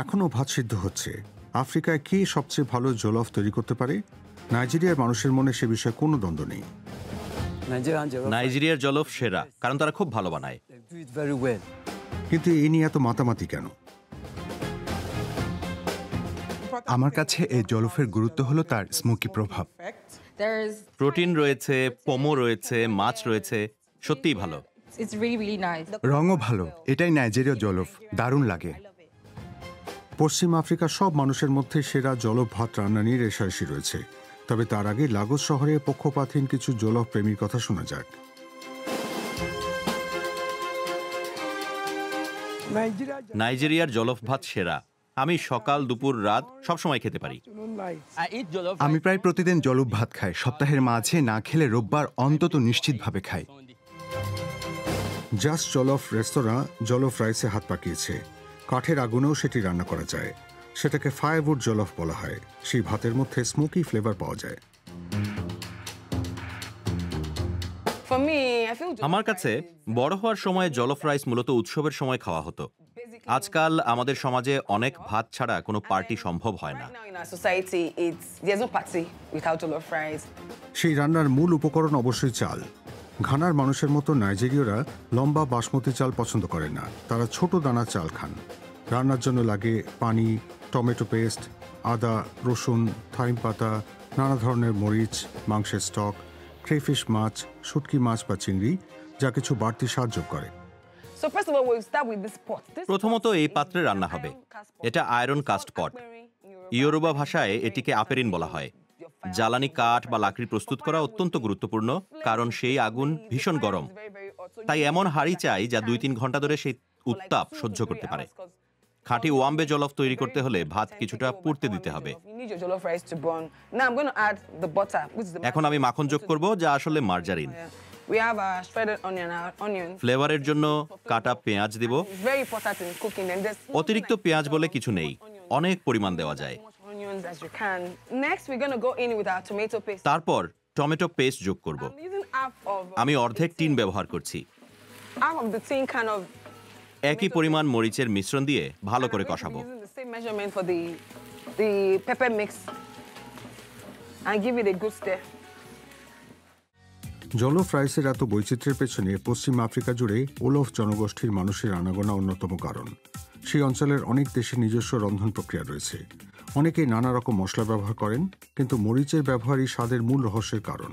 এখনও ভাত সিদ্ধ হচ্ছে। আফ্রিকায় কে সবচেয়ে ভালো জলফ তৈরি করতে পারে? নাইজেরিয়ার মানুষের মনে সে বিষয়ে কোনো দ্বন্দ্ব নেই। নাইজেরিয়ার জলফ সেরা, কারণ তারা খুব ভালো বানায়। কিন্তু এই নিয়ে এত মাতামাতি কেন? আমার কাছে এই জলফের গুরুত্ব হলো তার স্মোকি প্রভাব। প্রোটিন রয়েছে, পোমো রয়েছে, মাছ রয়েছে, সত্যিই ভালো। রঙও ভালো, এটাই নাইজেরীয় জলফ, দারুণ লাগে। পশ্চিম আফ্রিকার সব মানুষের মধ্যে সেরা জলফ ভাত রান্না নিয়ে রেশারেশি রয়েছে। তবে তার আগে লাগোস শহরে পক্ষপাতহীন কিছু জলফ প্রেমীর কথা শোনা যাক। নাইজেরিয়ার জলফ ভাত সেরা। আমি সকাল, দুপুর, রাত সবসময় খেতে পারি। আমি প্রায় প্রতিদিন জলফ ভাত খাই। সপ্তাহের মাঝে না খেলে রোববার অন্তত নিশ্চিতভাবে খাই। জাস্ট জলফ রেস্তোরাঁ জলফ রাইসে হাত পাকিয়েছে। কাঠের আগুনেও সেটি রান্না করা যায়। সেটাকে ফায়ারউড জলফ বলা হয়। সেই ভাতের মধ্যে স্মোকি ফ্লেভার পাওয়া যায়। আমার কাছে বড় হওয়ার সময় জলফ রাইস মূলত উৎসবের সময় খাওয়া হতো। আজকাল আমাদের সমাজে অনেক ভাত ছাড়া কোনো পার্টি সম্ভব হয় না। সেই রান্নার মূল উপকরণ অবশ্যই চাল। ঘানার মানুষের মতো নাইজেরীয়রা লম্বা বাসমতি চাল পছন্দ করে না। তারা ছোট দানা চাল খান। রান্নার জন্য লাগে পানি, টমেটো পেস্ট, আদা, রসুন, থাইম পাতা, নানা ধরনের মরিচ, মাংসের স্টক, ক্রেফিশ মাছ, শুটকি মাছ বা চিংড়ি, যা কিছু বাড়তি সাহায্য করে। প্রথমত এই পাত্রে রান্না হবে। এটা আয়রন কাস্ট পট। ইয়োরুবা ভাষায় এটিকে আপেরিন বলা হয়। জ্বালানি কাঠ বা লাকড়ি প্রস্তুত করা অত্যন্ত গুরুত্বপূর্ণ, কারণ সেই আগুন ভীষণ গরম। তাই এমন হাঁড়ি চাই যা 2-3 ঘন্টা ধরে সেই উত্তাপ সহ্য করতে পারে। খাঁটি ওয়াম্বে জলফ তৈরি করতে হলে ভাত কিছুটা পুড়তে দিতে হবে। এখন আমি মাখন যোগ করব, যা আসলে মার্জারিন। ফ্লেভারের জন্য কাটা পেঁয়াজ দেব। অতিরিক্ত পেঁয়াজ বলে কিছু নেই, অনেক পরিমাণ দেওয়া যায়। তারপর টমেটো পেস্ট যোগ করব। আমি অর্ধেক টিন ব্যবহার করছি। একই পরিমাণ মরিচের মিশ্রণ দিয়ে ভালো করে কষাবো। জলফ রাইসের এত বৈচিত্র্যের পেছনে পশ্চিম আফ্রিকা জুড়ে ওলফ জনগোষ্ঠীর মানুষের আনাগোনা অন্যতম কারণ। সেই অঞ্চলের অনেক দেশে নিজস্ব রন্ধন প্রক্রিয়া রয়েছে। অনেকেই নানা রকম মশলা ব্যবহার করেন, কিন্তু মরিচের ব্যবহারই স্বাদের মূল রহস্যের কারণ।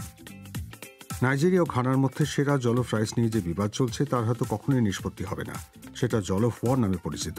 নাইজেরিয়া ও ঘানার মধ্যে সেরা জলফ রাইস নিয়ে যে বিবাদ চলছে তার হয়তো কখনোই নিষ্পত্তি হবে না। সেটা জলফ ওয়ার নামে পরিচিত।